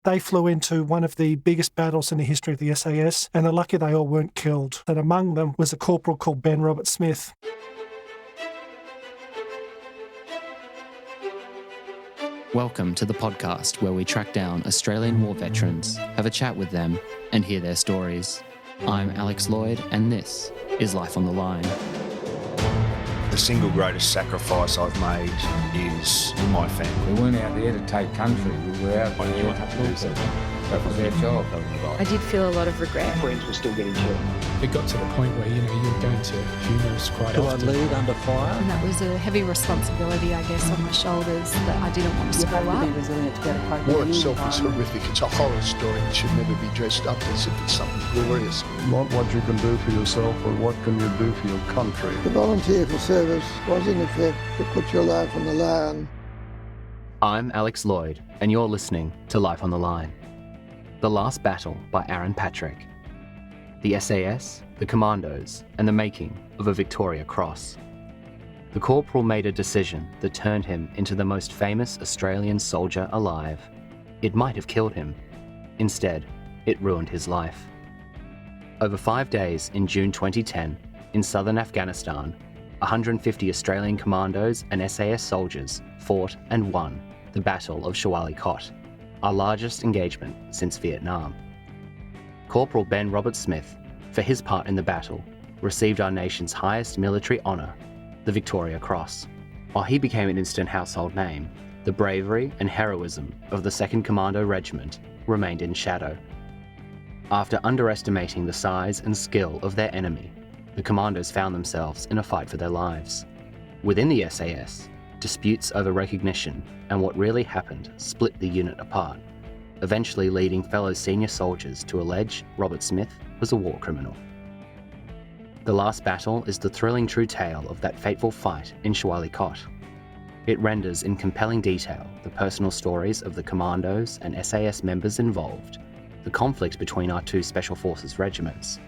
They flew into one of the biggest battles in the history of the SAS, and they're lucky they all weren't killed. And among them was a corporal called Ben Robert Smith. Welcome to the podcast where we track down Australian war veterans, have a chat with them, and hear their stories. I'm Alex Lloyd, and this is Life on the Line. The single greatest sacrifice I've made is my family. We weren't out there to take country, we were out there to lose it. That was our job. I did feel a lot of regret. Friends were still getting killed. It got to the point where, you're going to funerals quite often. Do I lead under fire? And that was a heavy responsibility, I guess, on my shoulders that I didn't want to screw up. You have to be resilient to be able to cope. War itself is horrific. It's a horror story. It should never be dressed up as if it's something glorious. Not what you can do for yourself, but what can you do for your country. The volunteer for service was in effect to put your life on the line. I'm Alex Lloyd, and you're listening to Life on the Line. The Last Battle by Aaron Patrick. The SAS, the Commandos, and the making of a Victoria Cross. The corporal made a decision that turned him into the most famous Australian soldier alive. It might have killed him. Instead, it ruined his life. Over 5 days in June 2010, in southern Afghanistan, 150 Australian commandos and SAS soldiers fought and won the Battle of Wali, our largest engagement since Vietnam. Corporal Ben Robert Smith, for his part in the battle, received our nation's highest military honour, the Victoria Cross. While he became an instant household name, the bravery and heroism of the 2nd Commando Regiment remained in shadow. After underestimating the size and skill of their enemy, the commandos found themselves in a fight for their lives. Within the SAS, disputes over recognition and what really happened split the unit apart, eventually leading fellow senior soldiers to allege Robert Smith was a war criminal. The Last Battle is the thrilling true tale of that fateful fight in Wali. It renders in compelling detail the personal stories of the commandos and SAS members involved, the conflict between our two Special Forces regiments,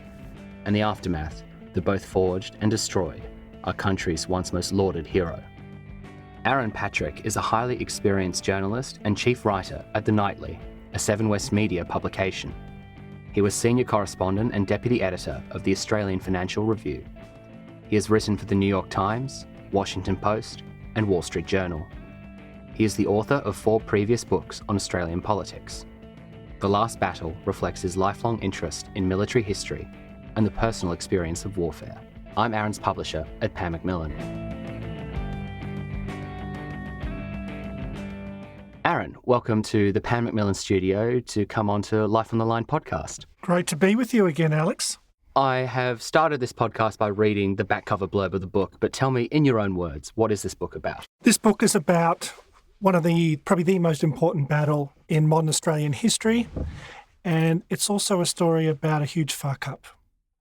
and the aftermath that both forged and destroyed our country's once most lauded hero. Aaron Patrick is a highly experienced journalist and chief writer at The Nightly, a Seven West Media publication. He was senior correspondent and deputy editor of the Australian Financial Review. He has written for the New York Times, Washington Post, and Wall Street Journal. He is the author of 4 previous books on Australian politics. The Last Battle reflects his lifelong interest in military history and the personal experience of warfare. I'm Aaron's publisher at Pan Macmillan. Aaron, welcome to the Pan Macmillan studio to come on to Life on the Line podcast. Great to be with you again, Alex. I have started this podcast by reading the back cover blurb of the book, but tell me in your own words, what is this book about? This book is about one of probably the most important battle in modern Australian history, and it's also a story about a huge fuck-up.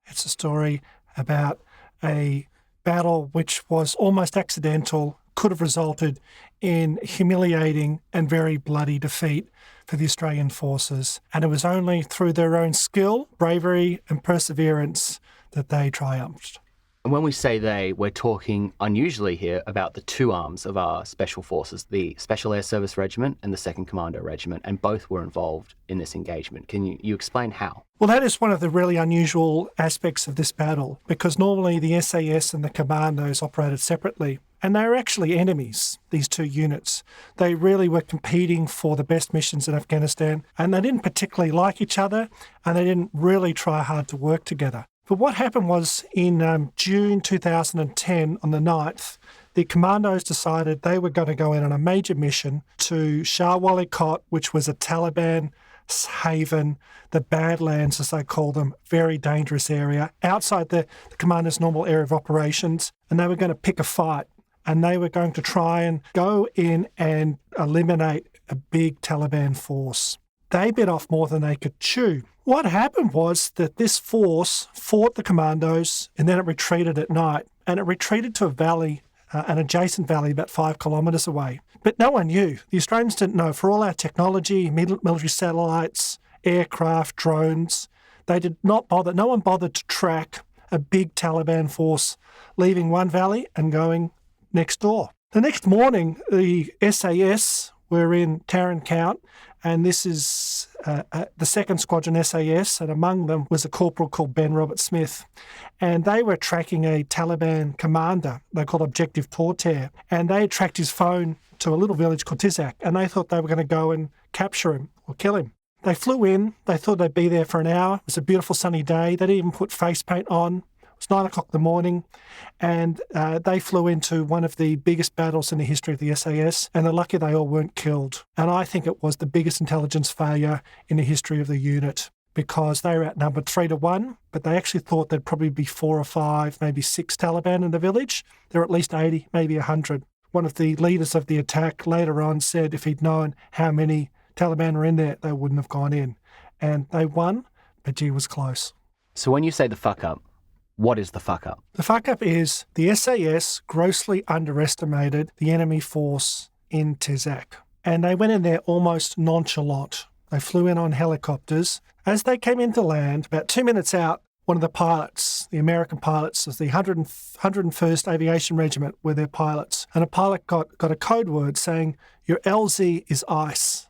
It's a story about a battle which was almost accidental, could have resulted in humiliating and very bloody defeat for the Australian forces. And it was only through their own skill, bravery and perseverance that they triumphed. And when we say they, we're talking unusually here about the two arms of our special forces, the Special Air Service Regiment and the 2nd Commando Regiment, and both were involved in this engagement. Can you explain how? Well, that is one of the really unusual aspects of this battle, because normally the SAS and the Commandos operated separately, and they were actually enemies, these two units. They really were competing for the best missions in Afghanistan, and they didn't particularly like each other, and they didn't really try hard to work together. But what happened was in June 2010, on the 9th, the Commandos decided they were going to go in on a major mission to Shah Wali, which was a Taliban haven, the Badlands, as they call them, very dangerous area, outside the Commandos' normal area of operations, and they were going to pick a fight, and they were going to try and go in and eliminate a big Taliban force. They bit off more than they could chew. What happened was that this force fought the Commandos, and then it retreated at night, and it retreated to a valley, an adjacent valley about 5 kilometres away. But no one knew. The Australians didn't know. For all our technology, military satellites, aircraft, drones, they did not bother. No one bothered to track a big Taliban force leaving one valley and going next door. The next morning, the SAS were in Taran Count, and this is the 2nd Squadron SAS, and among them was a corporal called Ben Robert Smith. And they were tracking a Taliban commander they called Objective Porter, and they tracked his phone to a little village called Tizak, and they thought they were going to go and capture him or kill him. They flew in. They thought they'd be there for an hour. It was a beautiful sunny day. They didn't even put face paint on. It was 9 o'clock in the morning, and they flew into one of the biggest battles in the history of the SAS, and they're lucky they all weren't killed. And I think it was the biggest intelligence failure in the history of the unit, because they were outnumbered 3-1, but they actually thought there'd probably be 4 or 5, maybe 6 Taliban in the village. There were at least 80, maybe 100. One of the leaders of the attack later on said if he'd known how many Taliban were in there, they wouldn't have gone in. And they won, but gee, it was close. So when you say the fuck up, what is the fuck up? The fuck up is the SAS grossly underestimated the enemy force in Tizak. And they went in there almost nonchalant. They flew in on helicopters. As they came into land, about 2 minutes out, one of the pilots, the American pilots of the 101st Aviation Regiment, were their pilots. And a pilot got a code word saying, your LZ is ice.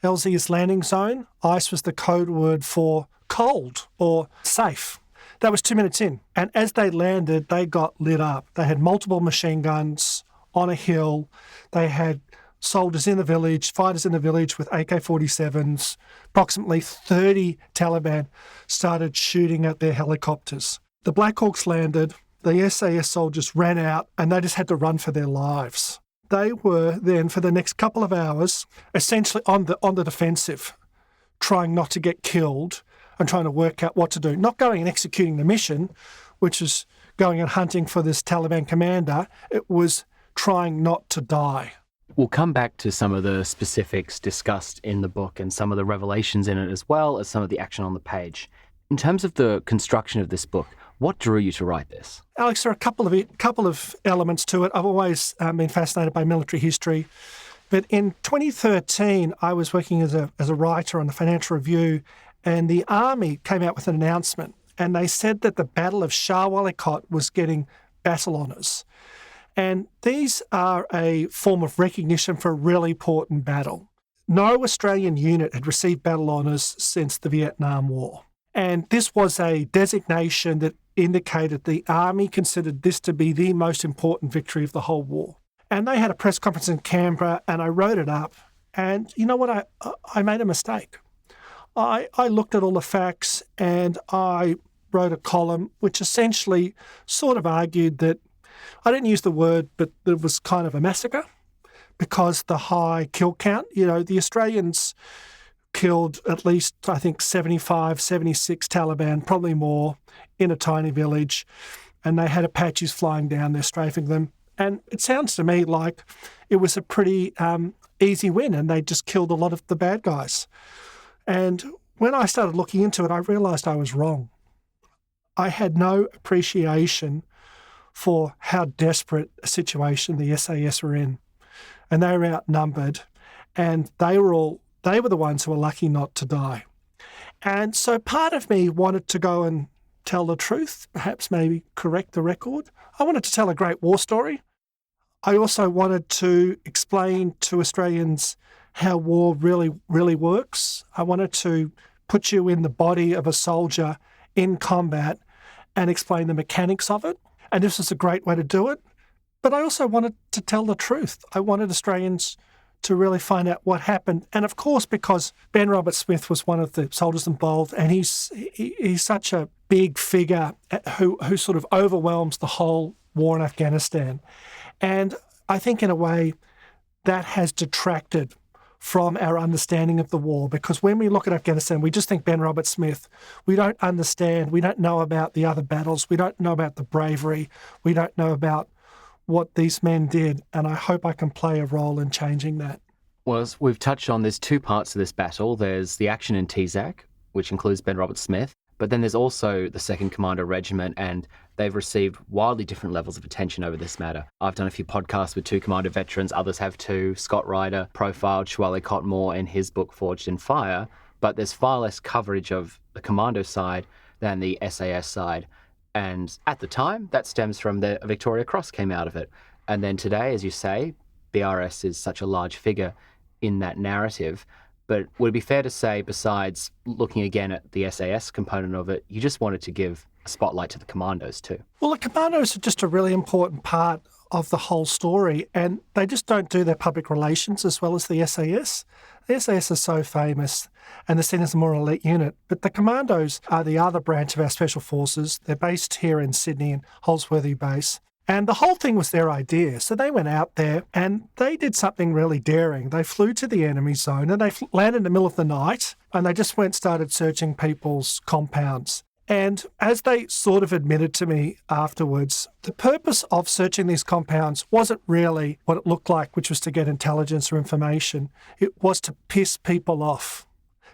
LZ is landing zone. Ice was the code word for cold or safe. That was 2 minutes in. And as they landed, they got lit up. They had multiple machine guns on a hill. They had soldiers in the village, fighters in the village with AK-47s. Approximately 30 Taliban started shooting at their helicopters. The Black Hawks landed. The SAS soldiers ran out, and they just had to run for their lives. They were then, for the next couple of hours, essentially on the defensive, trying not to get killed and trying to work out what to do. Not going and executing the mission, which is going and hunting for this Taliban commander. It was trying not to die. We'll come back to some of the specifics discussed in the book and some of the revelations in it, as well as some of the action on the page. In terms of the construction of this book, what drew you to write this? Alex, there are a couple of elements to it. I've always been fascinated by military history. But in 2013, I was working as a writer on the Financial Review, and the Army came out with an announcement, and they said that the Battle of Shah was getting battle honours. And these are a form of recognition for a really important battle. No Australian unit had received battle honours since the Vietnam War. And this was a designation that indicated the Army considered this to be the most important victory of the whole war. And they had a press conference in Canberra, and I wrote it up. And you know what? I made a mistake. I looked at all the facts, and I wrote a column which essentially sort of argued that, I didn't use the word, but it was kind of a massacre because the high kill count. You know, the Australians killed at least, I think, 75, 76 Taliban, probably more, in a tiny village, and they had Apaches flying down there, strafing them. And it sounds to me like it was a pretty easy win, and they just killed a lot of the bad guys. And when I started looking into it, I realised I was wrong. I had no appreciation for how desperate a situation the SAS were in. And they were outnumbered, and they were the ones who were lucky not to die. And so part of me wanted to go and tell the truth, perhaps maybe correct the record. I wanted to tell a great war story. I also wanted to explain to Australians how war really, really works. I wanted to put you in the body of a soldier in combat and explain the mechanics of it. And this was a great way to do it. But I also wanted to tell the truth. I wanted Australians to really find out what happened. And of course, because Ben Robert Smith was one of the soldiers involved, and he's such a big figure who sort of overwhelms the whole war in Afghanistan. And I think in a way that has detracted from our understanding of the war, because when we look at Afghanistan, we just think Ben Robert Smith. We don't understand, we don't know about the other battles, we don't know about the bravery, we don't know about what these men did, and I hope I can play a role in changing that. Well, as we've touched on, there's two parts to this battle. There's the action in Tizak, which includes Ben Robert Smith, but then there's also the 2nd Commando Regiment, and they've received wildly different levels of attention over this matter. I've done a few podcasts with 2 Commando veterans, others have too. Scott Ryder profiled Wali in his book Forged in Fire, but there's far less coverage of the Commando side than the SAS side. And at the time, that stems from the Victoria Cross came out of it. And then today, as you say, BRS is such a large figure in that narrative. But would it be fair to say, besides looking again at the SAS component of it, you just wanted to give a spotlight to the commandos too? Well, the commandos are just a really important part of the whole story, and they just don't do their public relations as well as the SAS. The SAS is so famous and they're seen as a more elite unit, but the commandos are the other branch of our special forces. They're based here in Sydney in Holsworthy Base. And the whole thing was their idea. So they went out there and they did something really daring. They flew to the enemy zone and they landed in the middle of the night and they just started searching people's compounds. And as they sort of admitted to me afterwards, the purpose of searching these compounds wasn't really what it looked like, which was to get intelligence or information. It was to piss people off,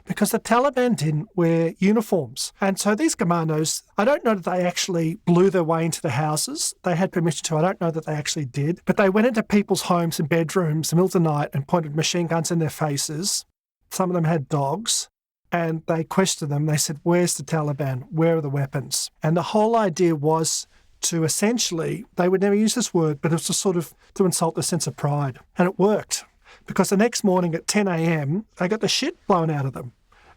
because the Taliban didn't wear uniforms. And so these commandos, I don't know that they actually blew their way into the houses. They had permission to. I don't know that they actually did. But they went into people's homes and bedrooms in the middle of the night and pointed machine guns in their faces. Some of them had dogs. And they questioned them. They said, where's the Taliban? Where are the weapons? And the whole idea was to essentially, they would never use this word, but it was to sort of to insult their sense of pride. And it worked, because the next morning at 10 a.m, they got the shit blown out of them.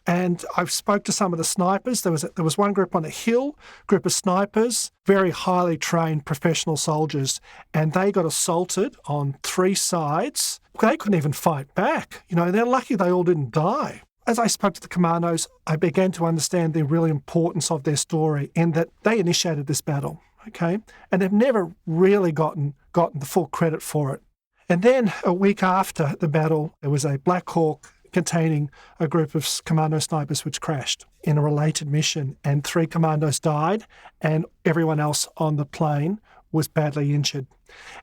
And I spoke to some of the snipers. There was one group on a hill, group of snipers, very highly trained professional soldiers, and they got assaulted on 3 sides. They couldn't even fight back. You know, they're lucky they all didn't die. As I spoke to the commandos, I began to understand the real importance of their story in that they initiated this battle, okay? And they've never really gotten the full credit for it. And then a week after the battle, there was a Black Hawk containing a group of commando snipers which crashed in a related mission, and 3 commandos died and everyone else on the plane was badly injured.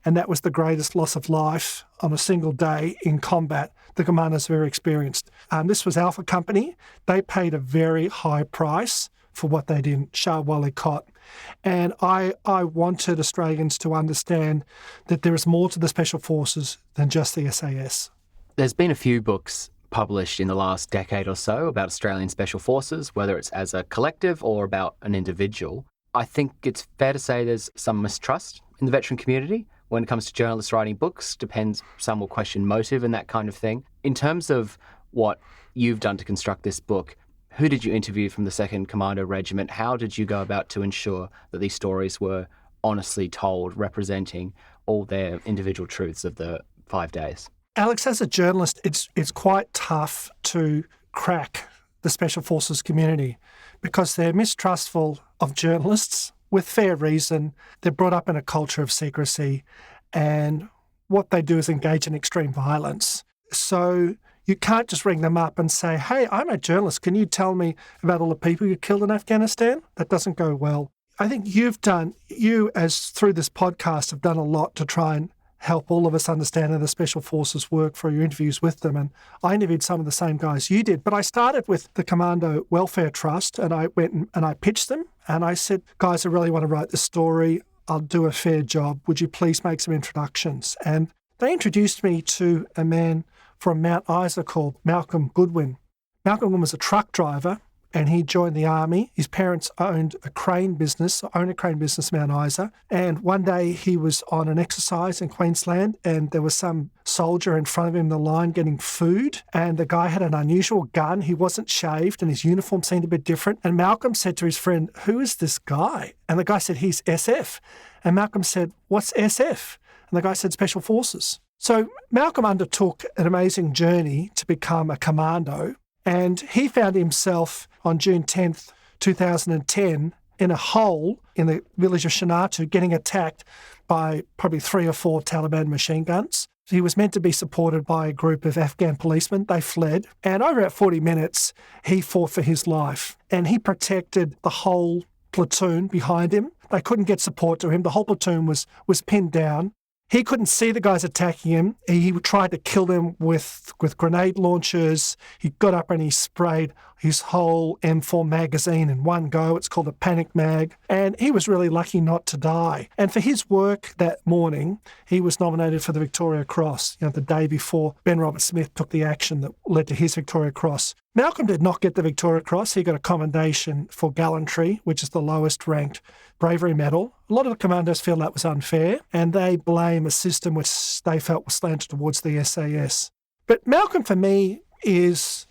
And that was the greatest loss of life on a single day in combat the commandos have ever experienced. This was Alpha Company. They paid a very high price for what they did, Shah, Wali, Cot. And I wanted Australians to understand that there is more to the Special Forces than just the SAS. There's been a few books published in the last decade or so about Australian Special Forces, whether it's as a collective or about an individual. I think it's fair to say there's some mistrust in the veteran community when it comes to journalists writing books. Depends, some will question motive and that kind of thing. In terms of what you've done to construct this book, who did you interview from the 2nd Commando Regiment? How did you go about to ensure that these stories were honestly told, representing all their individual truths of the 5 days? Alex, as a journalist, it's quite tough to crack the Special Forces community because they're mistrustful of journalists with fair reason. They're brought up in a culture of secrecy, and what they do is engage in extreme violence. So you can't just ring them up and say, hey, I'm a journalist. Can you tell me about all the people you killed in Afghanistan? That doesn't go well. I think you as through this podcast have done a lot to try and help all of us understand how the Special Forces work for your interviews with them. And I interviewed some of the same guys you did. But I started with the Commando Welfare Trust, and I went and I pitched them. And I said, guys, I really want to write this story. I'll do a fair job. Would you please make some introductions? And they introduced me to a man from Mount Isa called Malcolm Goodwin. Malcolm Goodwin was a truck driver, and he joined the army. His parents owned a crane business in Mount Isa. And one day he was on an exercise in Queensland, and there was some soldier in front of him in the line getting food. And the guy had an unusual gun. He wasn't shaved, and his uniform seemed a bit different. And Malcolm said to his friend, who is this guy? And the guy said, he's SF. And Malcolm said, what's SF? And the guy said, Special Forces. So Malcolm undertook an amazing journey to become a commando. And he found himself on June 10th, 2010, in a hole in the village of Chenartu getting attacked by probably 3 or 4 Taliban machine guns. He was meant to be supported by a group of Afghan policemen. They fled. And over about 40 minutes, he fought for his life. And he protected the whole platoon behind him. They couldn't get support to him. The whole platoon was pinned down. He couldn't see the guys attacking him. He tried to kill them with grenade launchers. He got up and he sprayed his whole M4 magazine in one go. It's called a panic mag. And he was really lucky not to die. And for his work that morning, he was nominated for the Victoria Cross, the day before Ben Roberts-Smith took the action that led to his Victoria Cross. Malcolm did not get the Victoria Cross. He got a commendation for gallantry, which is the lowest ranked bravery medal. A lot of the commandos feel that was unfair, and they blame a system which they felt was slanted towards the SAS. But Malcolm, for me, is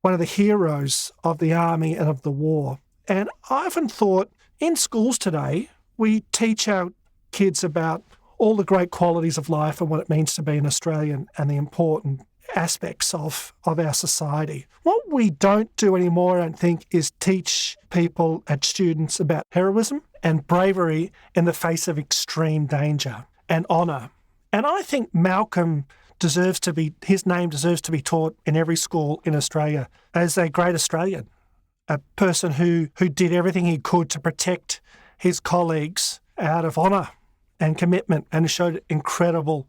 one of the heroes of the army and of the war. And I often thought in schools today, we teach our kids about all the great qualities of life and what it means to be an Australian and the important aspects of our society. What we don't do anymore, I don't think, is teach people and students about heroism and bravery in the face of extreme danger and honour. And I think Malcolm his name deserves to be taught in every school in Australia as a great Australian, a person who did everything he could to protect his colleagues out of honour and commitment and showed incredible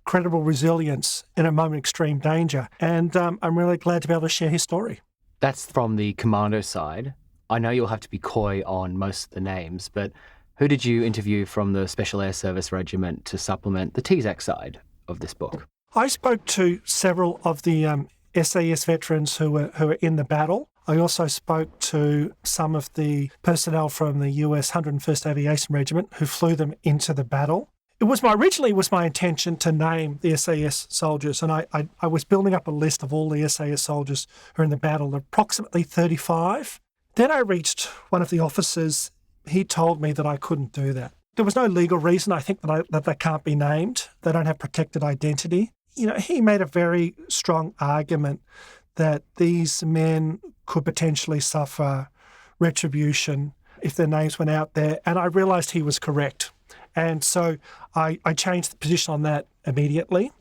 resilience in a moment of extreme danger. And I'm really glad to be able to share his story. That's from the commando side. I know you'll have to be coy on most of the names, but who did you interview from the Special Air Service Regiment to supplement the Tizak side of this book? I spoke to several of the SAS veterans who were in the battle. I also spoke to some of the personnel from the US 101st Aviation Regiment who flew them into the battle. Originally was my intention to name the SAS soldiers, and I was building up a list of all the SAS soldiers who are in the battle, approximately 35. Then I reached one of the officers. He told me that I couldn't do that. There was no legal reason, I think, that they can't be named. They don't have protected identity. He made a very strong argument that these men could potentially suffer retribution if their names went out there, and I realised he was correct. And so I changed the position on that immediately.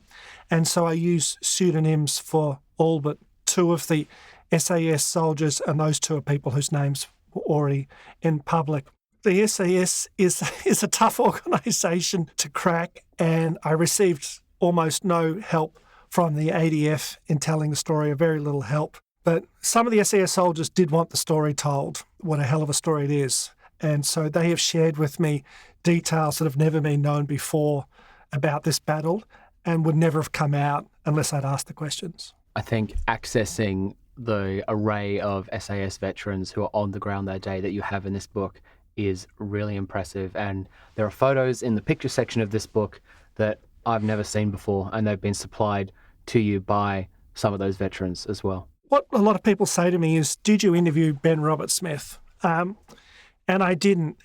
And so I used pseudonyms for all but two of the SAS soldiers, and those two are people whose names were already in public. The SAS is a tough organisation to crack, and I received almost no help from the ADF in telling the story, or very little help. But some of the SAS soldiers did want the story told, what a hell of a story it is. And so they have shared with me details that have never been known before about this battle and would never have come out unless I'd asked the questions. I think accessing the array of SAS veterans who are on the ground that day that you have in this book is really impressive. And there are photos in the picture section of this book that I've never seen before, and they've been supplied to you by some of those veterans as well. What a lot of people say to me is, did you interview Ben Roberts-Smith? And I didn't.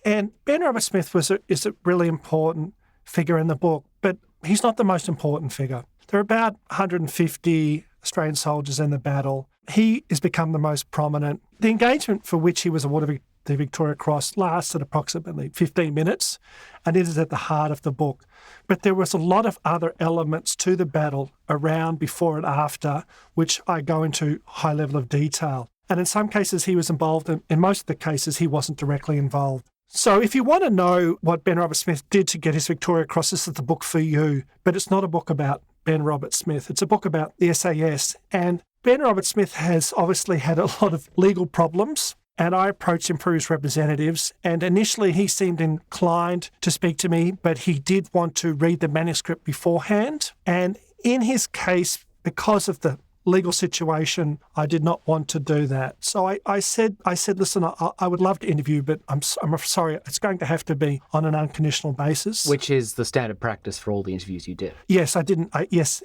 And Ben Roberts-Smith is a really important figure in the book, but he's not the most important figure. There are about 150 Australian soldiers in the battle. He has become the most prominent. The engagement for which he was awarded the Victoria Cross lasted approximately 15 minutes, and it is at the heart of the book. But there was a lot of other elements to the battle around, before and after, which I go into high level of detail. And in some cases he was involved, and in most of the cases he wasn't directly involved. So if you want to know what Ben Roberts-Smith did to get his Victoria Cross, this is the book for you. But it's not a book about Ben Roberts-Smith. It's a book about the SAS. And Ben Roberts-Smith has obviously had a lot of legal problems. And I approached him through his representatives. And initially he seemed inclined to speak to me, but he did want to read the manuscript beforehand. And in his case, because of the legal situation, I did not want to do that. So I said, listen, I would love to interview, but I'm sorry, it's going to have to be on an unconditional basis. Which is the standard practice for all the interviews you did. Yes, I didn't. Yes,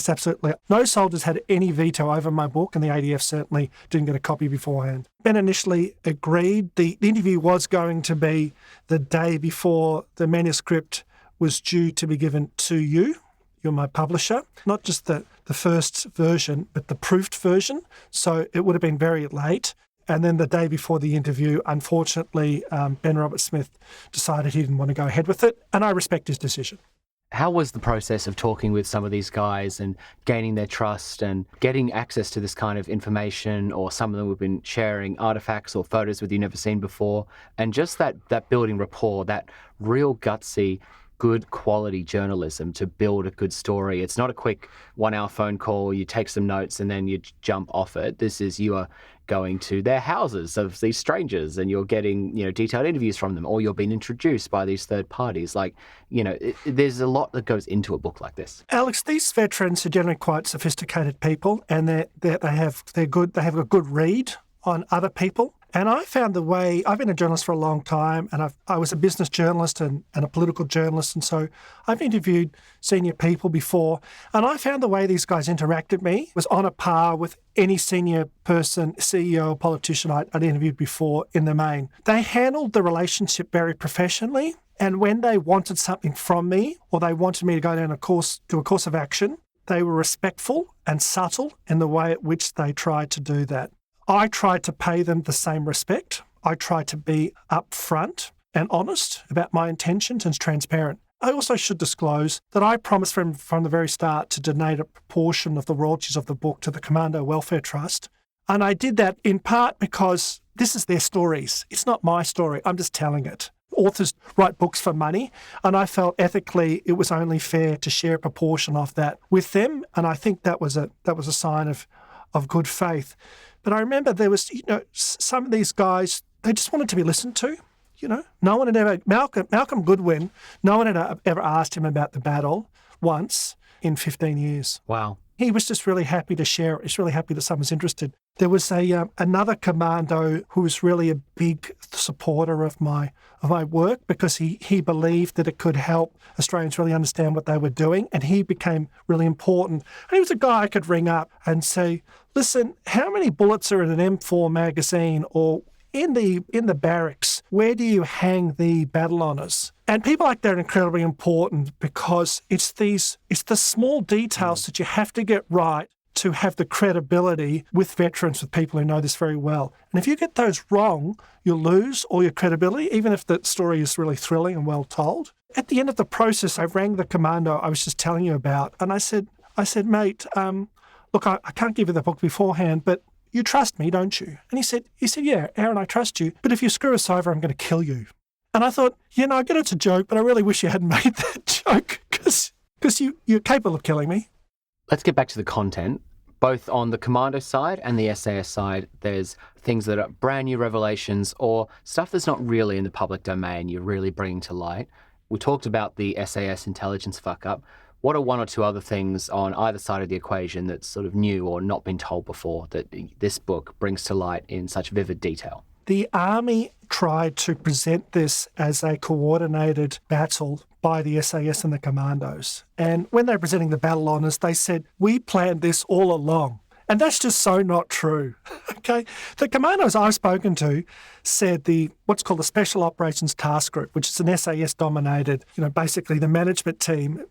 absolutely. No soldiers had any veto over my book, and the ADF certainly didn't get a copy beforehand. Ben initially agreed. The interview was going to be the day before the manuscript was due to be given to you. You're my publisher, not just the first version, but the proofed version. So it would have been very late. And then the day before the interview, unfortunately, Ben Roberts-Smith decided he didn't want to go ahead with it, and I respect his decision. How was the process of talking with some of these guys and gaining their trust and getting access to this kind of information, or some of them have been sharing artifacts or photos with you never seen before, and just that building rapport, that real gutsy, good quality journalism to build a good story. It's not a quick 1 hour phone call, you take some notes and then you jump off it. This is, you are going to their houses of these strangers and you're getting, detailed interviews from them, or you're being introduced by these third parties. There's a lot that goes into a book like this. Alex, these veterans are generally quite sophisticated people, and they have a good read on other people. And I found the way, I've been a journalist for a long time, and I was a business journalist and a political journalist, and so I've interviewed senior people before, and I found the way these guys interacted with me was on a par with any senior person, CEO or politician I'd interviewed before in the main. They handled the relationship very professionally, and when they wanted something from me or they wanted me to go down a course of action, they were respectful and subtle in the way at which they tried to do that. I tried to pay them the same respect. I tried to be upfront and honest about my intentions and transparent. I also should disclose that I promised from the very start to donate a proportion of the royalties of the book to the Commando Welfare Trust. And I did that in part because this is their stories. It's not my story. I'm just telling it. Authors write books for money, and I felt ethically it was only fair to share a proportion of that with them. And I think that was a sign of good faith. But I remember there was, some of these guys, they just wanted to be listened to. No one had ever, Malcolm Goodwin, no one had ever asked him about the battle once in 15 years. Wow. He was just really happy to share it. He's really happy that someone's interested. There was another commando who was really a big supporter of my work because he believed that it could help Australians really understand what they were doing, and he became really important. And he was a guy I could ring up and say, listen, how many bullets are in an M4 magazine, or in the barracks, where do you hang the battle honours? And people like that are incredibly important because it's the small details that you have to get right to have the credibility with veterans, with people who know this very well. And if you get those wrong, you'll lose all your credibility, even if the story is really thrilling and well told. At the end of the process, I rang the commando I was just telling you about, and I said, mate, look, I can't give you the book beforehand, but you trust me, don't you? And he said, yeah, Aaron, I trust you, but if you screw us over, I'm going to kill you. And I thought, I get it's a joke, but I really wish you hadn't made that joke because you're capable of killing me. Let's get back to the content. Both on the Commando side and the SAS side, there's things that are brand new revelations or stuff that's not really in the public domain you're really bringing to light. We talked about the SAS intelligence fuck-up. What are one or two other things on either side of the equation that's sort of new or not been told before that this book brings to light in such vivid detail? The Army tried to present this as a coordinated battle by the SAS and the Commandos. And when they were presenting the battle honours, they said, we planned this all along. And that's just so not true. Okay, the commandos I've spoken to said what's called the Special Operations Task Group, which is an SAS-dominated, basically the management team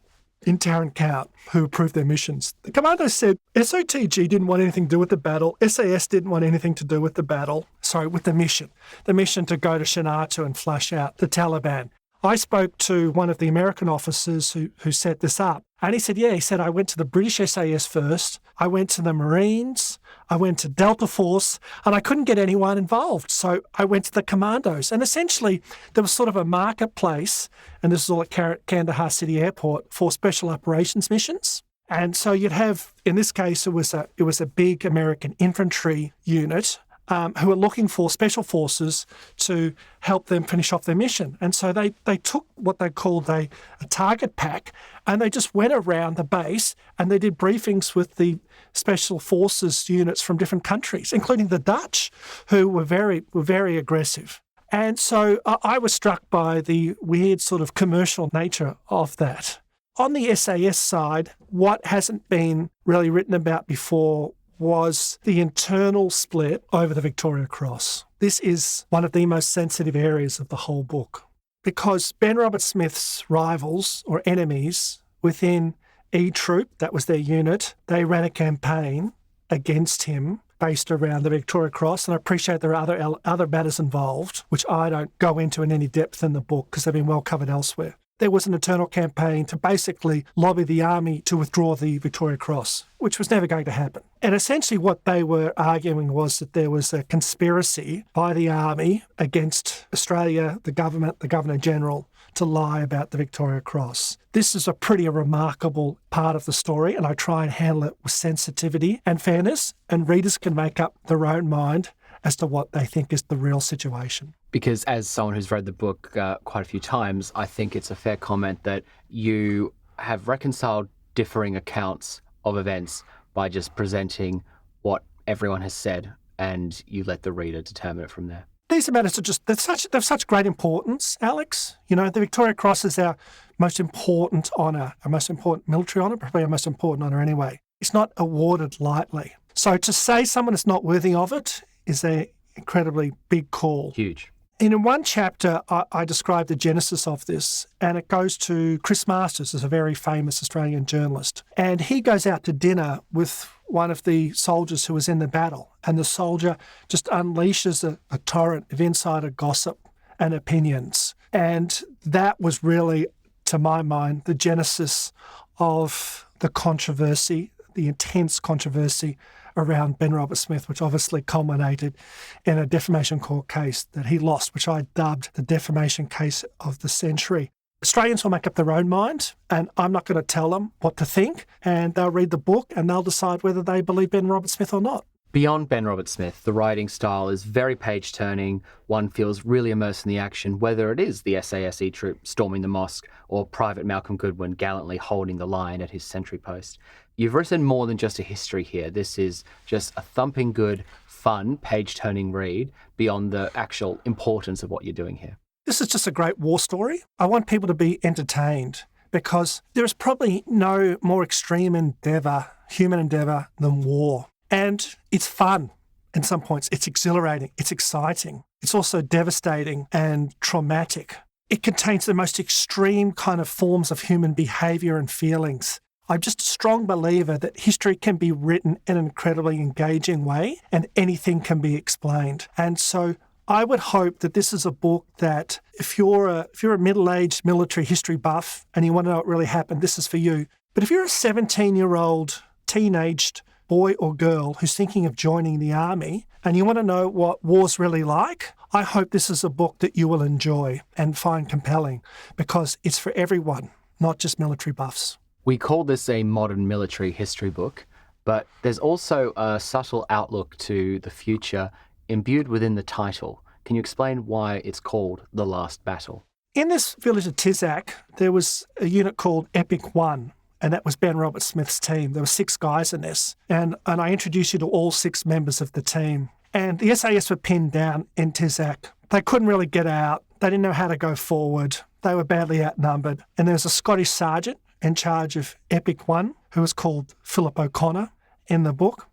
in Tarrant Count who approved their missions. The commandos said SOTG didn't want anything to do with the battle. SAS didn't want anything to do with the battle. Sorry, with the mission. The mission to go to Chenartu and flush out the Taliban. I spoke to one of the American officers who set this up. And he said, I went to the British SAS first. I went to the Marines. I went to Delta Force, and I couldn't get anyone involved. So I went to the Commandos. And essentially, there was sort of a marketplace, and this is all at Kandahar City Airport, for special operations missions. And so you'd have, in this case, it was a big American infantry unit who were looking for special forces to help them finish off their mission. And so they took what they called a target pack, and they just went around the base and they did briefings with the special forces units from different countries, including the Dutch, who were very aggressive. And so I was struck by the weird sort of commercial nature of that. On the SAS side, what hasn't been really written about before was the internal split over the Victoria Cross. This is one of the most sensitive areas of the whole book because Ben Roberts-Smith's rivals or enemies within E-Troop, that was their unit, they ran a campaign against him based around the Victoria Cross, and I appreciate there are other matters involved, which I don't go into in any depth in the book because they've been well covered elsewhere. There was an internal campaign to basically lobby the Army to withdraw the Victoria Cross, which was never going to happen. And essentially what they were arguing was that there was a conspiracy by the Army against Australia, the government, the Governor-General, to lie about the Victoria Cross. This is a pretty remarkable part of the story, and I try and handle it with sensitivity and fairness, and readers can make up their own mind as to what they think is the real situation. Because as someone who's read the book quite a few times, I think it's a fair comment that you have reconciled differing accounts of events by just presenting what everyone has said and you let the reader determine it from there? These matters are just, they've such great importance, Alex. You know, the Victoria Cross is our most important honour, our most important military honour, probably our most important honour anyway. It's not awarded lightly. So to say someone is not worthy of it is an incredibly big call. Huge. In one chapter, I describe the genesis of this, and it goes to Chris Masters, who's a very famous Australian journalist. And he goes out to dinner with one of the soldiers who was in the battle, and the soldier just unleashes a torrent of insider gossip and opinions. And that was really, to my mind, the genesis of the controversy, the intense controversy around Ben Roberts-Smith, which obviously culminated in a defamation court case that he lost, which I dubbed the defamation case of the century. Australians will make up their own mind, and I'm not going to tell them what to think, and they'll read the book and they'll decide whether they believe Ben Roberts-Smith or not. Beyond Ben Roberts-Smith, the writing style is very page-turning. One feels really immersed in the action, whether it is the SASE troop storming the mosque or Private Malcolm Goodwin gallantly holding the line at his sentry post. You've written more than just a history here. This is just a thumping good, fun, page-turning read beyond the actual importance of what you're doing here. This is just a great war story. I want people to be entertained because there is probably no more extreme endeavour, human endeavour, than war. And it's fun in some points. It's exhilarating. It's exciting. It's also devastating and traumatic. It contains the most extreme kind of forms of human behaviour and feelings. I'm just a strong believer that history can be written in an incredibly engaging way and anything can be explained. And so I would hope that this is a book that if you're a middle-aged military history buff and you want to know what really happened, this is for you. But if you're a 17-year-old teenaged boy or girl who's thinking of joining the army and you want to know what war's really like, I hope this is a book that you will enjoy and find compelling because it's for everyone, not just military buffs. We call this a modern military history book, but there's also a subtle outlook to the future imbued within the title. Can you explain why it's called The Last Battle? In this village of Tizak, there was a unit called Epic 1, and that was Ben Roberts-Smith's team. There were 6 guys in this, and I introduced you to all 6 members of the team. And the SAS were pinned down in Tizak. They couldn't really get out. They didn't know how to go forward. They were badly outnumbered. And there was a Scottish sergeant in charge of Epic 1, who was called Philip O'Connor in the book.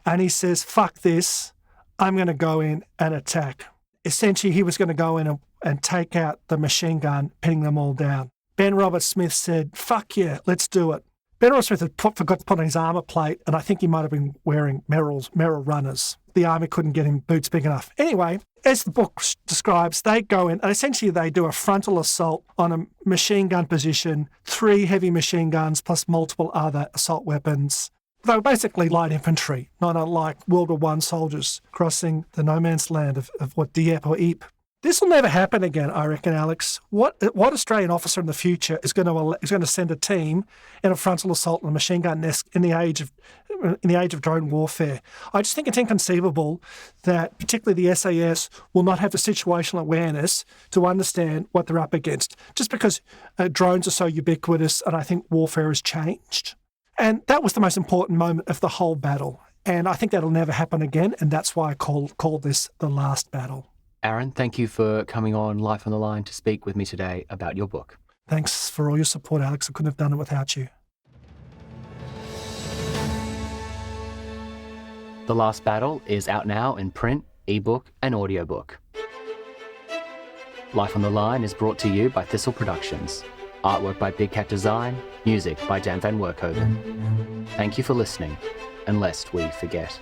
And he says, fuck this, I'm going to go in and attack. Essentially, he was going to go in and take out the machine gun, pinning them all down. Ben Roberts-Smith said, fuck yeah, let's do it. Ben Roberts-Smith had forgot to put on his armour plate, and I think he might have been wearing Merrill runners. The army couldn't get him boots big enough. Anyway, as the book describes, they go in and essentially they do a frontal assault on a machine gun position, 3 heavy machine guns plus multiple other assault weapons. They were basically light infantry, not unlike World War I soldiers crossing the no man's land of what Dieppe or Ypres. This will never happen again, I reckon, Alex. What Australian officer in the future is going to send a team in a frontal assault on a machine gun nest in the age of drone warfare? I just think it's inconceivable that particularly the SAS will not have the situational awareness to understand what they're up against, just because drones are so ubiquitous and I think warfare has changed. And that was the most important moment of the whole battle. And I think that'll never happen again, and that's why I call this The Last Battle. Aaron, thank you for coming on Life on the Line to speak with me today about your book. Thanks for all your support, Alex. I couldn't have done it without you. The Last Battle is out now in print, ebook and audiobook. Life on the Line is brought to you by Thistle Productions. Artwork by Big Cat Design, music by Dan Van Werkhoven. Thank you for listening, and lest we forget.